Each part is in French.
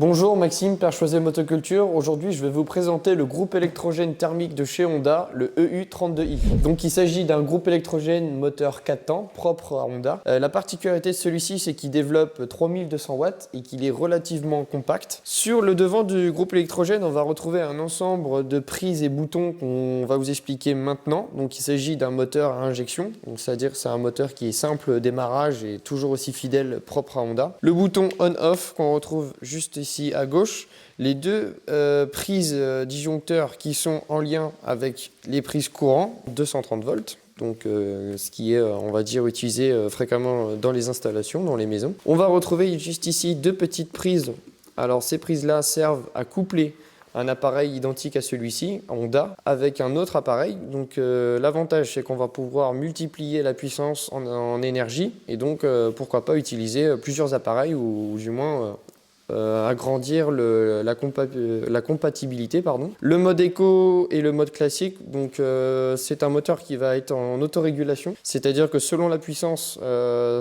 Bonjour Maxime, Père Choiset Motoculture. Aujourd'hui, je vais vous présenter le groupe électrogène thermique de chez Honda, le EU32i. Donc, il s'agit d'un groupe électrogène moteur 4 temps, propre à Honda. La particularité de celui-ci, c'est qu'il développe 3200 watts et qu'il est relativement compact. Sur le devant du groupe électrogène, on va retrouver un ensemble de prises et boutons qu'on va vous expliquer maintenant. Donc, il s'agit d'un moteur à injection, c'est-à-dire c'est un moteur qui est simple démarrage et toujours aussi fidèle, propre à Honda. Le bouton on-off qu'on retrouve juste ici à gauche, les deux prises disjoncteurs qui sont en lien avec les prises courant 230 volts. Donc ce qui est, on va dire, utilisé fréquemment dans les installations, dans les maisons. On va retrouver juste ici deux petites prises. Alors ces prises-là servent à coupler un appareil identique à celui-ci, Honda, avec un autre appareil. Donc l'avantage, c'est qu'on va pouvoir multiplier la puissance en énergie et donc pourquoi pas utiliser plusieurs appareils ou du moins agrandir la compatibilité. Pardon. Le mode éco et le mode classique, donc c'est un moteur qui va être en autorégulation, c'est-à-dire que selon la puissance,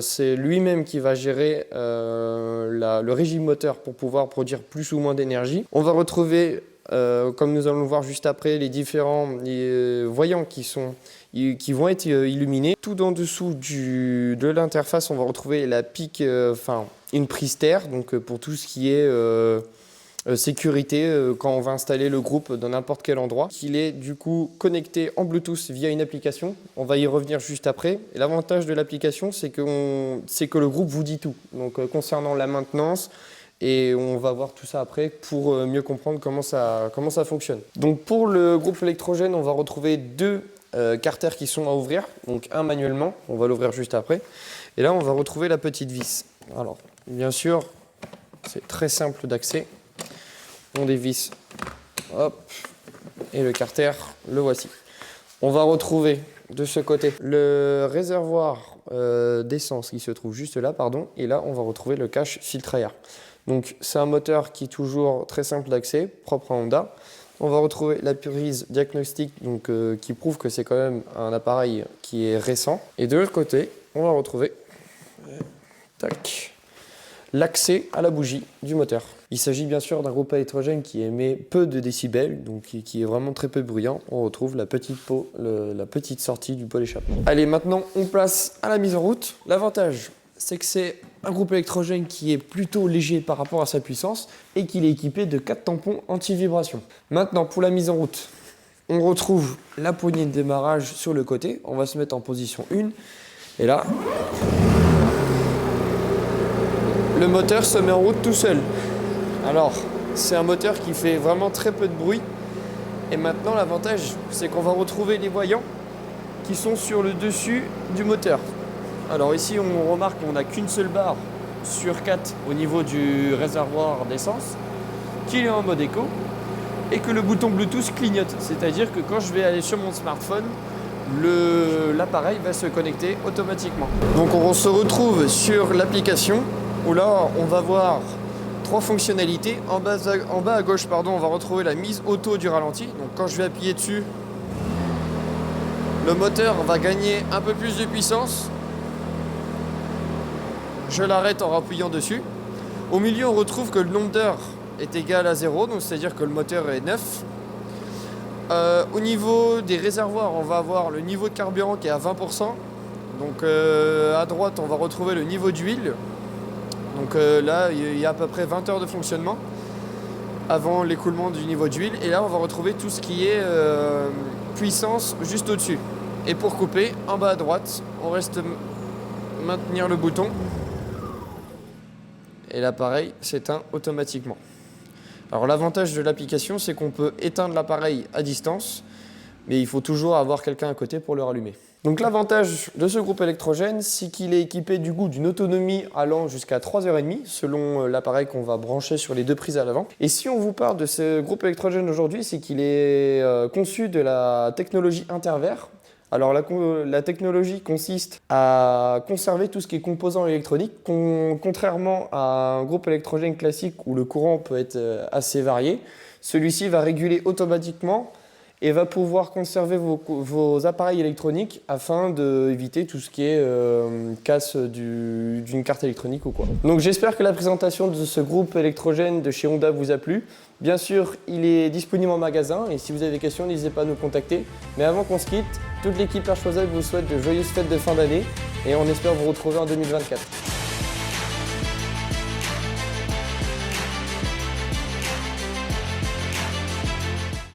c'est lui-même qui va gérer le régime moteur pour pouvoir produire plus ou moins d'énergie. On va retrouver, comme nous allons le voir juste après, les différents voyants qui vont être illuminés. Tout en dessous de l'interface, on va retrouver la pique, une prise terre, donc pour tout ce qui est sécurité quand on va installer le groupe dans n'importe quel endroit. Il est du coup connecté en Bluetooth via une application. On va y revenir juste après. Et l'avantage de l'application, c'est que le groupe vous dit tout. Donc concernant la maintenance, et on va voir tout ça après pour mieux comprendre comment ça fonctionne. Donc pour le groupe électrogène, on va retrouver deux carters qui sont à ouvrir, donc un manuellement, on va l'ouvrir juste après. Et là, on va retrouver la petite vis. Alors, bien sûr, c'est très simple d'accès. On dévisse, hop, et le carter, le voici. On va retrouver de ce côté le réservoir d'essence qui se trouve juste là, pardon. Et là, on va retrouver le cache filtre à air. Donc, c'est un moteur qui est toujours très simple d'accès, propre à Honda. On va retrouver la prise diagnostic, donc, qui prouve que c'est quand même un appareil qui est récent. Et de l'autre côté, on va retrouver l'accès à la bougie du moteur. Il s'agit bien sûr d'un groupe électrogène qui émet peu de décibels, donc qui est vraiment très peu bruyant. On retrouve la petite sortie du pot d'échappement. Allez, maintenant on passe à la mise en route. L'avantage, c'est que c'est un groupe électrogène qui est plutôt léger par rapport à sa puissance et qu'il est équipé de 4 tampons anti-vibration. Maintenant, pour la mise en route, on retrouve la poignée de démarrage sur le côté. On va se mettre en position 1 et là, le moteur se met en route tout seul. Alors, c'est un moteur qui fait vraiment très peu de bruit. Et maintenant, l'avantage, c'est qu'on va retrouver les voyants qui sont sur le dessus du moteur. Alors ici, on remarque qu'on n'a qu'une seule barre sur 4 au niveau du réservoir d'essence, qu'il est en mode éco, et que le bouton Bluetooth clignote. C'est-à-dire que quand je vais aller sur mon smartphone, l'appareil va se connecter automatiquement. Donc on se retrouve sur l'application, où là, on va voir 3 fonctionnalités. En bas à gauche, on va retrouver la mise auto du ralenti. Donc quand je vais appuyer dessus, le moteur va gagner un peu plus de puissance. Je l'arrête en appuyant dessus. Au milieu, on retrouve que le nombre d'heures est égal à 0, donc c'est-à-dire que le moteur est neuf. Au niveau des réservoirs, on va avoir le niveau de carburant qui est à 20%. Donc à droite, on va retrouver le niveau d'huile. Donc là, il y a à peu près 20 heures de fonctionnement avant l'écoulement du niveau d'huile. Et là, on va retrouver tout ce qui est puissance juste au-dessus. Et pour couper, en bas à droite, on reste maintenir le bouton. Et l'appareil s'éteint automatiquement. Alors l'avantage de l'application, c'est qu'on peut éteindre l'appareil à distance, mais il faut toujours avoir quelqu'un à côté pour le rallumer. Donc l'avantage de ce groupe électrogène, c'est qu'il est équipé du coup d'une autonomie allant jusqu'à 3h30 selon l'appareil qu'on va brancher sur les deux prises à l'avant. Et si on vous parle de ce groupe électrogène aujourd'hui, c'est qu'il est conçu de la technologie Interver. Alors la technologie consiste à conserver tout ce qui est composant électronique, contrairement à un groupe électrogène classique où le courant peut être assez varié. Celui-ci va réguler automatiquement et va pouvoir conserver vos appareils électroniques afin d'éviter tout ce qui est casse d'une carte électronique ou quoi. Donc j'espère que la présentation de ce groupe électrogène de chez Honda vous a plu. Bien sûr, il est disponible en magasin et si vous avez des questions, n'hésitez pas à nous contacter. Mais avant qu'on se quitte, toute l'équipe Perchoiselle vous souhaite de joyeuses fêtes de fin d'année et on espère vous retrouver en 2024.